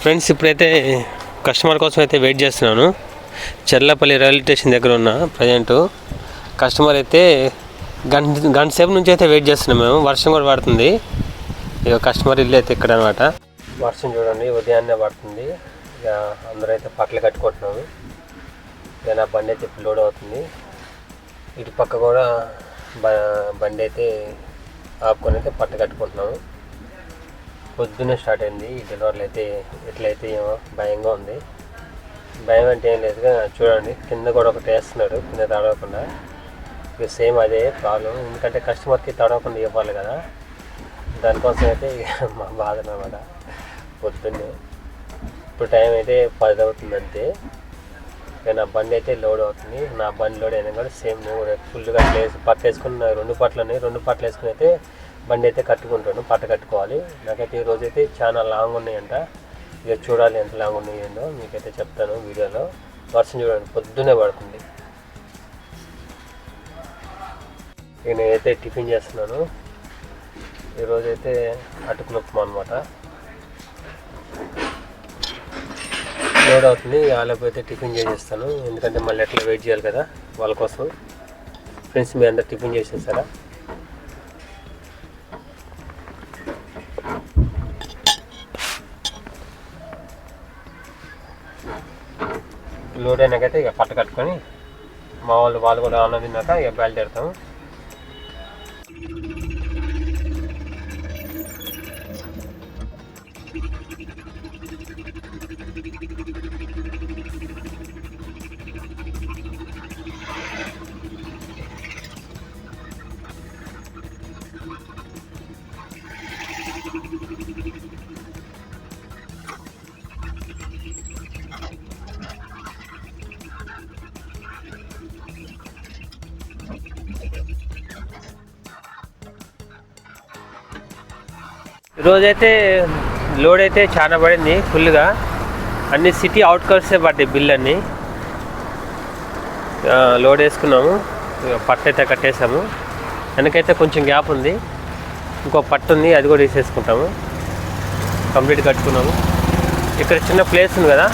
Friends, ఇప్పుడైతే customer కోసం అయితే వెయిట్ చేస్తున్నాను. చెర్లపల్లి రైల్వే స్టేషన్ దగ్గర ఉన్న ప్రజెంటు కస్టమర్ అయితే గంట సేపు నుంచి అయితే వెయిట్ చేస్తున్నాం మేము. వర్షం కూడా పడుతుంది. ఇక కస్టమర్ ఇల్లు అయితే ఇక్కడ అనమాట. వర్షం చూడండి, ఉదయాన్నే పడుతుంది. ఇక అందరూ అయితే పట్టలు కట్టుకుంటున్నాము. ఇక నా బండి అయితే లోడ్ అవుతుంది. ఇటు పక్క కూడా బండి అయితే ఆపుకొని అయితే పట్ట కట్టుకుంటున్నాము. పొద్దున్నే స్టార్ట్ అయింది ఈ డెలివరీలు అయితే. ఎట్లయితే ఏమో భయంగా ఉంది. భయం అంటే ఏం లేదు, చూడండి కింద కూడా ఒకటి వేస్తున్నాడు కింద తడవకుండా. ఇక సేమ్ అదే ప్రాబ్లం, ఎందుకంటే కస్టమర్కి తడవకుండా ఇవ్వాలి కదా. దానికోసం అయితే మా బాధ అన్నమాట. పొద్దున్నే ఇప్పుడు టైం అయితే 10 అవుతుంది అంతే. ఇక నా బండి అయితే లోడ్ అవుతుంది. నా బండి లోడ్ అయినా కూడా సేమ్ నేను ఫుల్గా పట్టు వేసుకుని 2 పట్లు ఉన్నాయి. 2 పట్లు వేసుకుని అయితే బండి అయితే కట్టుకుంటాను. పట్ట కట్టుకోవాలి. నాకైతే ఈరోజు అయితే చాలా లాంగ్ ఉన్నాయంట. ఇక చూడాలి ఎంత లాంగ్ ఉన్నాయందో మీకైతే చెప్తాను వీడియోలో. వర్షం చూడండి పొద్దున్నే పడుతుంది. ఇక నేనైతే టిఫిన్ చేస్తున్నాను. ఈరోజైతే అటుకులు ఉప్మా అనమాట. లోడ్ అవుతుంది. వాళ్ళకి అయితే టిఫిన్ చేసేస్తాను, ఎందుకంటే మళ్ళీ ఎట్లా వెయిట్ చేయాలి కదా వాళ్ళ కోసం. ఫ్రెండ్స్, మీ అందరు టిఫిన్ చేసేస్తారా? లోడ్ అయినాకైతే ఇక పట్ట కట్టుకొని మా వాళ్ళు కూడా అన్నం తిన్నాక ఇక బయలుదేరుతాము. ఈరోజైతే లోడ్ అయితే చాలా పడింది ఫుల్గా. అన్ని సిటీ అవుట్కట్సే పడ్డాయి బిల్ అన్నీ. లోడ్ వేసుకున్నాము. పట్టు అయితే కట్టేసాము. వెనకైతే కొంచెం గ్యాప్ ఉంది, ఇంకో పట్టు ఉంది, అది కూడా వేసేసుకుంటాము. కంప్లీట్ కట్టుకున్నాము. ఇక్కడ చిన్న ప్లేస్ ఉంది కదా,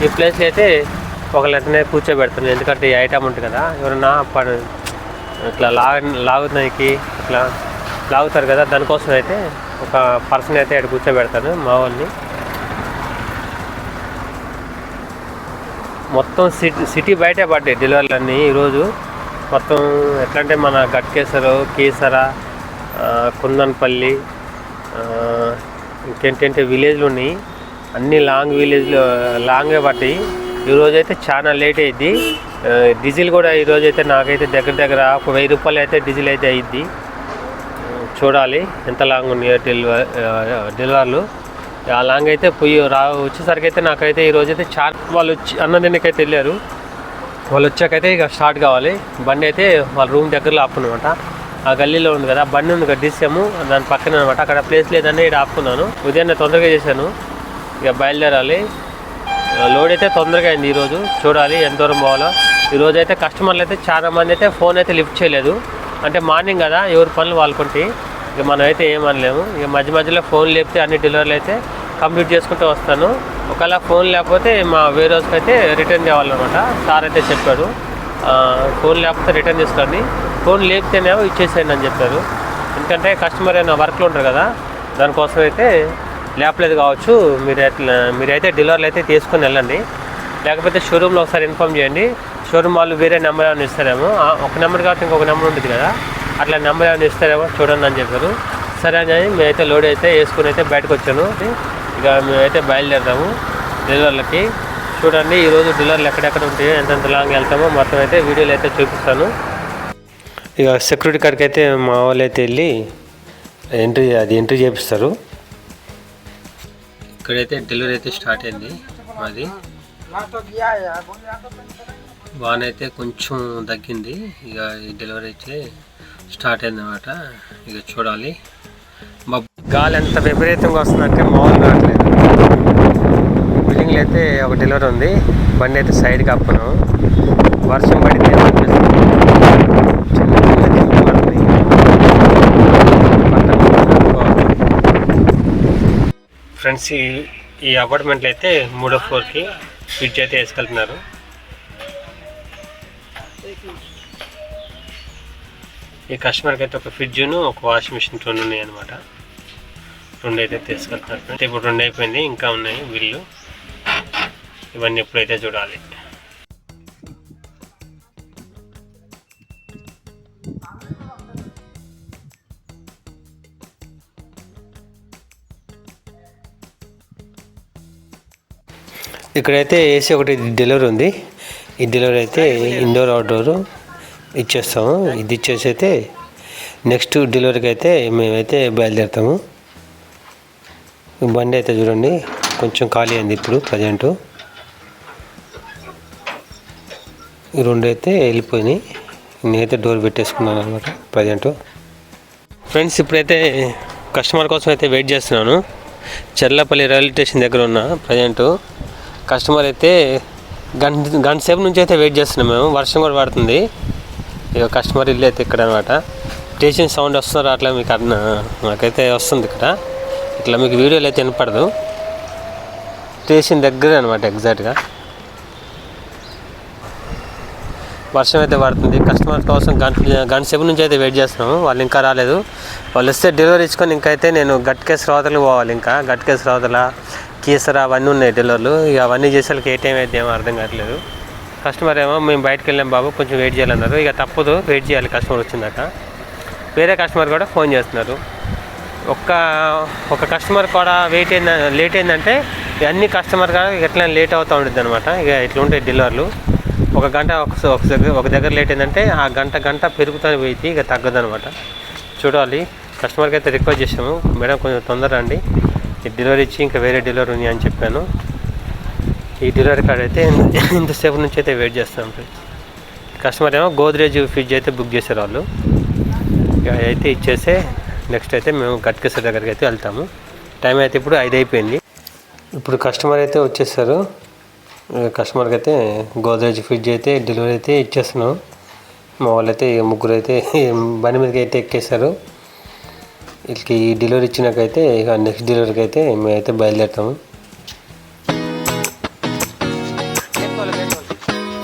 ఈ ప్లేస్లో అయితే ఒక లెటనే కూర్చోబెడతాను, ఎందుకంటే ఈ ఐటమ్ ఉంటుంది కదా. ఎవరన్నా ఇట్లా లాగుతానికి ఇట్లా లాగుతారు కదా, దానికోసం అయితే ఒక పర్సన్ అయితే అక్కడ కూర్చోబెడతాను మా వాళ్ళని. మొత్తం సిటీ బయటే పడ్డాయి డెలివరీలు అన్నీ ఈరోజు. మొత్తం ఎట్లా అంటే మన గట్కేసరు, కీసర, కుందన్పల్లి, ఇంకేంటంటే విలేజ్లు ఉన్నాయి. అన్ని లాంగ్ విలేజ్లు లాంగే పడ్డాయి. ఈరోజు అయితే చాలా లేట్ అయ్యిద్ది. డీజిల్ కూడా ఈరోజైతే నాకైతే దగ్గర ఒక 1000 రూపాయలు అయితే డీజిల్ అయితే అయ్యిద్ది. చూడాలి ఎంత లాంగ్ ఉన్నాయో డెలివర్లు. ఆ లాంగ్ అయితే వచ్చేసరికి అయితే నాకైతే ఈరోజైతే వాళ్ళు వచ్చి అన్నదిన్నకైతే వెళ్ళారు. వాళ్ళు వచ్చాకైతే ఇక స్టార్ట్ కావాలి. బండి అయితే వాళ్ళ రూమ్ దగ్గరలో ఆపుకున్నమాట. ఆ గల్లీలో ఉంది కదా బండి ఉంది కదా, డిస్ఎము దాని పక్కన అనమాట. అక్కడ ప్లేస్ లేదని ఇక్కడ ఆపుకున్నాను. ఉదయాన్నే తొందరగా చేశాను. ఇక బయలుదేరాలి. లోడ్ అయితే తొందరగా అయింది ఈరోజు. చూడాలి ఎంత దూరం పోవాలో. ఈరోజు అయితే కస్టమర్లు అయితే చాలా మంది అయితే ఫోన్ అయితే లిఫ్ట్ చేయలేదు. అంటే మార్నింగ్ కదా, ఎవరి పనులు వాళ్ళకుంటే ఇక మనం అయితే ఏమనలేము. ఇక మధ్యలో ఫోన్ లేపితే అన్ని డెలివరీలు అయితే కంప్లీట్ చేసుకుంటూ వస్తాను. ఒకవేళ ఫోన్ లేకపోతే మా వేరే రోజుకి అయితే రిటర్న్ చేయాలన్నమాట. సార్ అయితే చెప్పాడు, ఫోన్ లేకపోతే రిటర్న్ చేసుకోండి, ఫోన్ లేపితేనేమో ఇచ్చేసేయండి అని చెప్పారు. ఎందుకంటే కస్టమర్ అయినా వర్క్లో ఉంటారు కదా, దానికోసం అయితే లేపలేదు కావచ్చు. మీరైతే డెలివరీలు అయితే తీసుకొని వెళ్ళండి. లేకపోతే షోరూంలో ఒకసారి ఇన్ఫామ్ చేయండి. షోరూమ్ వాళ్ళు వేరే నెంబర్ ఏమైనా ఇస్తారేమో, ఒక నెంబర్ కాబట్టి ఇంకొక నెంబర్ ఉంటుంది కదా, అట్లా నెంబర్ ఏమైనా ఇస్తారేమో చూడండి అని చెప్పారు. సరే అని మేమైతే లోడ్ అయితే వేసుకుని అయితే బయటకు వచ్చాను. ఇక మేమైతే బయలుదేరుతాము డెలివరీలకి. చూడండి ఈరోజు డెలివరీలు ఎక్కడెక్కడ ఉంటాయో, ఎంతెంత లాంగ్ వెళ్తామో మొత్తం అయితే వీడియోలు అయితే చూపిస్తాను. ఇక సెక్యూరిటీ కార్డ్కి అయితే మా వాళ్ళు అయితే వెళ్ళి ఎంట్రీ చేపిస్తారు. ఇక్కడైతే డెలివరీ అయితే స్టార్ట్ అయింది మాది. వాన్ అయితే కొంచెం తగ్గింది. ఇక ఈ డెలివరీ అయితే స్టార్ట్ అయింది అనమాట. ఇక చూడాలి. మా గాలి ఎంత విపరీతంగా వస్తుందంటే మామూలు రావట్లేదు. బిల్డింగ్లో అయితే ఒక డెలివరీ ఉంది. బండి అయితే సైడ్కి ఆపుకున్నాం. వర్షం పడింది ఫ్రెండ్స్. ఈ అపార్ట్మెంట్లో అయితే 3వ ఫ్లోర్కి ఫ్రిడ్జ్ అయితే వేసుకెళ్తున్నారు. ఈ కస్టమర్కి అయితే ఒక ఫ్రిడ్జ్ను ఒక వాషింగ్ మిషన్ 2 ఉన్నాయి అనమాట. 2 అయితే తీసుకెళ్తున్నారు. అంటే ఇప్పుడు 2 అయిపోయింది, ఇంకా ఉన్నాయి బిల్లు. ఇవన్నీ ఎప్పుడైతే చూడాలి. ఇక్కడైతే ఏసీ ఒకటి డెలివరీ ఉంది. ఈ డెలివరీ అయితే ఇండోర్ అవుట్డోర్ ఇచ్చేస్తాము. ఇది ఇచ్చేసి అయితే నెక్స్ట్ డెలివరీకి అయితే మేమైతే బయలుదేరుతాము. బండి అయితే చూడండి కొంచెం ఖాళీ అయింది ఇప్పుడు ప్రజెంటు. ఈ 2 అయితే వెళ్ళిపోయినాయి. నేనైతే డోర్ పెట్టేసుకున్నాను అనమాట ప్రజెంటు. ఫ్రెండ్స్, ఇప్పుడైతే కస్టమర్ కోసం అయితే వెయిట్ చేస్తున్నాను. చర్లపల్లి రైల్వే స్టేషన్ దగ్గర ఉన్న ప్రజెంటు. కస్టమర్ అయితే గంట సేపు నుంచి అయితే వెయిట్ చేస్తున్నాం మేము. వర్షం కూడా పడుతుంది. ఇక కస్టమర్ ఇల్లు అయితే ఇక్కడ అనమాట. స్టేషన్ సౌండ్ వస్తున్నారు అట్లా మీకు నాకైతే వస్తుంది ఇక్కడ. ఇట్లా మీకు వీడియోలో అయితే వినపడదు. స్టేషన్ దగ్గర అనమాట ఎగ్జాక్ట్గా. వర్షం అయితే పడుతుంది. కస్టమర్ కోసం గంట సేపు నుంచి అయితే వెయిట్ చేస్తున్నాము. వాళ్ళు ఇంకా రాలేదు. వాళ్ళు వస్తే డెలివరీ ఇచ్చుకొని ఇంకైతే నేను గట్కేశ్వర అవతలకు పోవాలి. ఇంకా గట్కేశ్వర అవతల కీసర అవన్నీ ఉన్నాయి డెలివరీలు. ఇక అవన్నీ చేసేకి ఏ టైం అయితే ఏమో అర్థం కావట్లేదు. కస్టమర్ ఏమో మేము బయటకు వెళ్ళాం బాబు కొంచెం వెయిట్ చేయాలన్నారు. ఇక తప్పదు, వెయిట్ చేయాలి కస్టమర్ వచ్చిందాక. వేరే కస్టమర్ కూడా ఫోన్ చేస్తున్నారు. ఒక కస్టమర్ కూడా లేట్ అయిందంటే అన్ని కస్టమర్ కూడా ఎట్లా లేట్ అవుతూ ఉంటుంది అనమాట. ఇక ఇట్లా ఉంటాయి డెలివరీలు. ఒక గంట ఒక దగ్గర లేట్ అయిందంటే ఆ గంట పెరుగుతూనే పోయింది, ఇక తగ్గదు అనమాట. చూడాలి. కస్టమర్కి అయితే రిక్వెస్ట్ చేసాము, మేడం కొంచెం తొందర రండి, ఈ డెలివరీ ఇచ్చి ఇంకా వేరే డెలివరీ ఉంది అని చెప్పాను. ఈ డెలివరీ కార్డ్ అయితే ఇంతసేపు నుంచి అయితే వెయిట్ చేస్తాం. కస్టమర్ ఏమో గోద్రేజ్ ఫ్రిడ్జ్ అయితే బుక్ చేశారు వాళ్ళు. ఇక అయితే ఇచ్చేస్తే నెక్స్ట్ అయితే మేము గట్కేశ్వర దగ్గరికి అయితే వెళ్తాము. టైం అయితే ఇప్పుడు 5 అయిపోయింది. ఇప్పుడు కస్టమర్ అయితే వచ్చేసారు. కస్టమర్కి అయితే గోద్రేజ్ ఫ్రిడ్జ్ అయితే డెలివరీ అయితే ఇచ్చేస్తున్నాం. మా వాళ్ళైతే 3 అయితే బండి మీదకి అయితే ఎక్కేశారు. వీళ్ళకి ఈ డెలివరీ ఇచ్చినాకైతే ఇక నెక్స్ట్ డెలివరీకి అయితే మేమైతే బయలుదేరుతాము.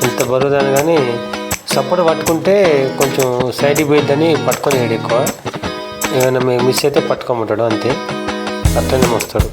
ఎంత బరువుదని కానీ సపోర్ట్ పట్టుకుంటే కొంచెం సైడ్కి పోయిద్దని పట్టుకొని వేయడు ఎక్కువ. ఏమైనా మేము మిస్ అయితే పట్టుకోమంటాడు అంతే, అట్లనే మోస్తాడు.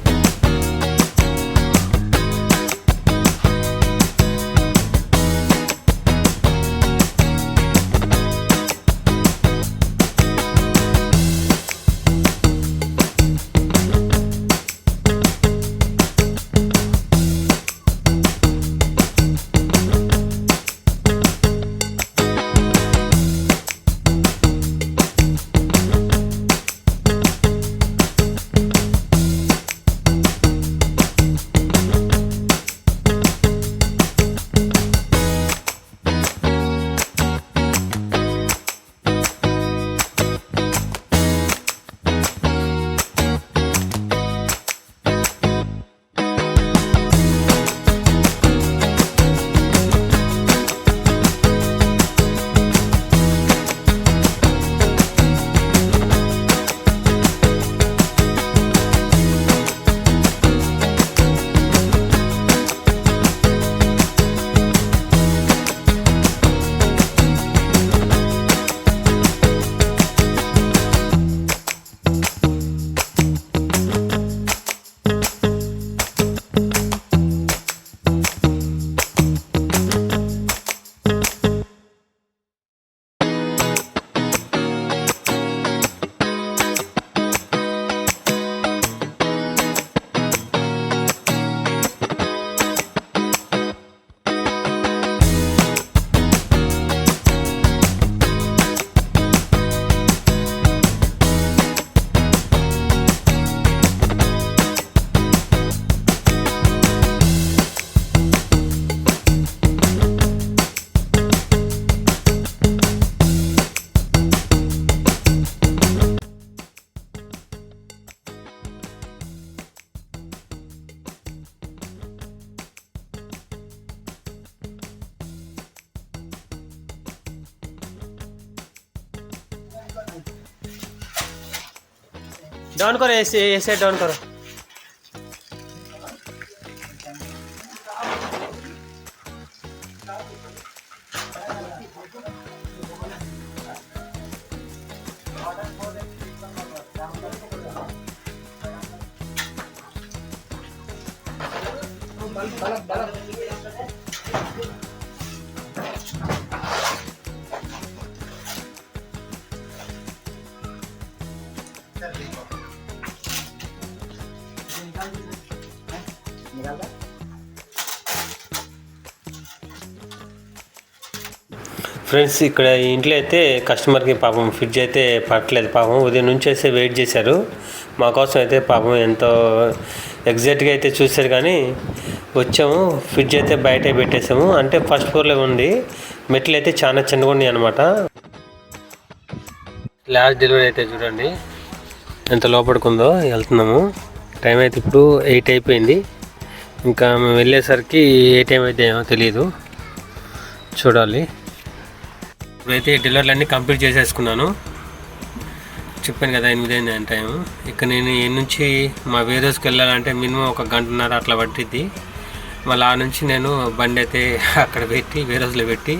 डाउन करो, ऐसे डाउन करो। ఫ్రెండ్స్, ఇక్కడ ఇంట్లో అయితే కస్టమర్కి పాపం ఫ్రిడ్జ్ అయితే పట్టలేదు. పాపం ఉదయం నుంచి అయితే వెయిట్ చేశారు మా కోసం అయితే. పాపం ఎంతో ఎగ్జాక్ట్గా అయితే చూశారు కానీ వచ్చాము. ఫ్రిడ్జ్ అయితే బయట పెట్టేసాము. అంటే ఫస్ట్ ఫ్లోర్లో ఉంది. మెట్లు అయితే చాలా చిన్నగా ఉన్నాయి అనమాట. లాస్ట్ డెలివరీ అయితే చూడండి ఎంత లోపడుకుందో. వెళ్తున్నాము. టైం అయితే ఇప్పుడు 8 అయిపోయింది. ఇంకా మేము వెళ్ళేసరికి ఏ టైం అయితే ఏమో తెలియదు, చూడాలి. ఇప్పుడైతే డెలివరీలు అన్నీ కంప్లీట్ చేసేసుకున్నాను. చెప్పాను కదా 8 అయింది అని టైం. ఇక్కడ నేను ఈ నుంచి మా వేరేస్కి వెళ్ళాలంటే మినిమం 1 గంటన్నర అట్లా పట్టిద్ది. మళ్ళీ ఆ నుంచి నేను బండి అయితే అక్కడ పెట్టి వేరేస్లో పెట్టి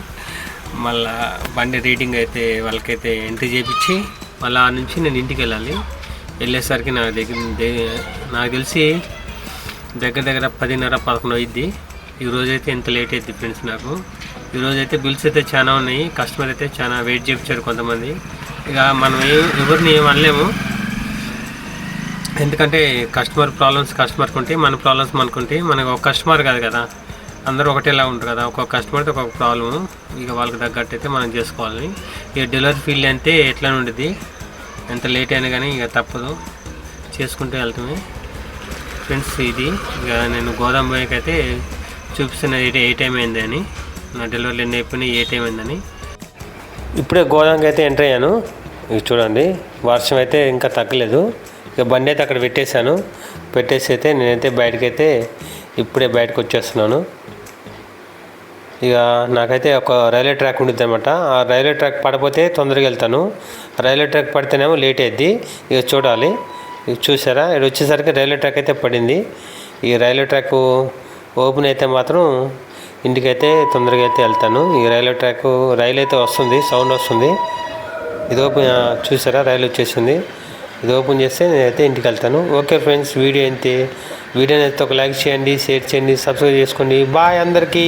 మళ్ళీ బండి రీడింగ్ అయితే వాళ్ళకైతే ఎంట్రీ చేయించి మళ్ళీ ఆ నుంచి నేను ఇంటికి వెళ్ళాలి. వెళ్ళేసరికి నాకు తెలిసి దగ్గర 10:30-11 అయింది. ఈరోజైతే ఎంత లేట్ అయింది ఫ్రెండ్స్. నాకు ఈరోజైతే బిల్స్ అయితే చాలా ఉన్నాయి. కస్టమర్ అయితే చాలా వెయిట్ చేయించారు కొంతమంది. ఇక మనం ఎవరిని ఏం అనలేము, ఎందుకంటే కస్టమర్ ప్రాబ్లమ్స్ కస్టమర్కి ఉంటే మన ప్రాబ్లమ్స్ మనకుంటే. మనకు ఒక కస్టమర్ కాదు కదా, అందరూ ఒకటేలా ఉంటారు కదా. ఒక్కొక్క కస్టమర్తో ఒక్కొక్క ప్రాబ్లము. ఇక వాళ్ళకి తగ్గట్టు అయితే మనం చేసుకోవాలి. ఇక డెలివరీ ఫీల్డ్ అంటే ఎట్లా ఉండేది, ఎంత లేట్ అయినా కానీ ఇక తప్పదు, చేసుకుంటూ వెళ్తామే ఫ్రెండ్స్. ఇది ఇక నేను గోదాం బాయ్కి అయితే చూపిస్తున్నది ఏ టైం అయింది అని, నా డెలివరీలు ఎన్ని అయిపోయినాయి, ఏ టైం అయిందని. ఇప్పుడే గోదాంకి అయితే ఎంటర్ అయ్యాను. ఇక చూడండి, వర్షం అయితే ఇంకా తగ్గలేదు. ఇక బండి అయితే అక్కడ పెట్టేసి అయితే నేనైతే బయటకైతే ఇప్పుడే బయటకు వచ్చేస్తున్నాను. ఇక నాకైతే ఒక రైల్వే ట్రాక్ ఉంటుంది అనమాట. ఆ రైల్వే ట్రాక్ పడిపోతే తొందరగా వెళ్తాను, రైల్వే ట్రాక్ పడితేనేమో లేట్ అయ్యిద్ది. ఇక చూడాలి. ఇక చూసారా, ఇక్కడ వచ్చేసరికి రైల్వే ట్రాక్ అయితే పడింది. ఈ రైల్వే ట్రాక్ ఓపెన్ అయితే మాత్రం ఇంటికైతే తొందరగా అయితే వెళ్తాను. ఈ రైల్వే ట్రాక్ రైలు అయితే వస్తుంది, సౌండ్ వస్తుంది. ఇది ఓపెన్ చూసారా, రైలు వచ్చేసింది. ఇది ఓపెన్ చేస్తే నేనైతే ఇంటికి వెళ్తాను. ఓకే ఫ్రెండ్స్, వీడియో అయితే ఒక లైక్ చేయండి, షేర్ చేయండి, సబ్స్క్రైబ్ చేసుకోండి. బాయ్ అందరికీ.